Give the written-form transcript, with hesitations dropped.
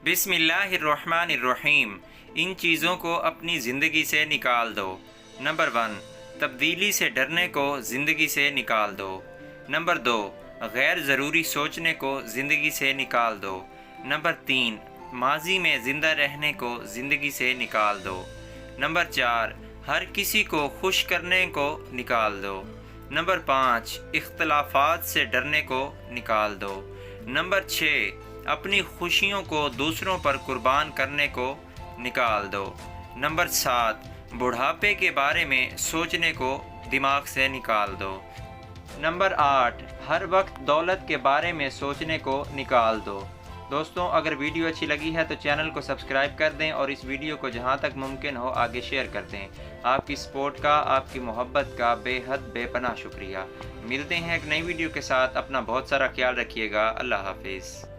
बिस्मिल्लाहिर्रहमानिर्रहीम। इन चीज़ों को अपनी ज़िंदगी से निकाल दो। नंबर 1, तब्दीली से डरने को ज़िंदगी से निकाल दो। नंबर 2, गैर ज़रूरी सोचने को ज़िंदगी से निकाल दो। नंबर 3, माजी में ज़िंदा रहने को ज़िंदगी से निकाल दो। नंबर 4, हर किसी को खुश करने को निकाल दो। नंबर 5, इख्तलाफात से डरने को निकाल दो। नंबर 6, अपनी खुशियों को दूसरों पर कुर्बान करने को निकाल दो। नंबर 7, बुढ़ापे के बारे में सोचने को दिमाग से निकाल दो। नंबर 8, हर वक्त दौलत के बारे में सोचने को निकाल दो। दोस्तों, अगर वीडियो अच्छी लगी है तो चैनल को सब्सक्राइब कर दें और इस वीडियो को जहां तक मुमकिन हो आगे शेयर कर दें। आपकी सपोर्ट का, आपकी मोहब्बत का बेहद बेपनाह शुक्रिया। मिलते हैं एक नई वीडियो के साथ। अपना बहुत सारा ख्याल रखिएगा। अल्लाह हाफिज़।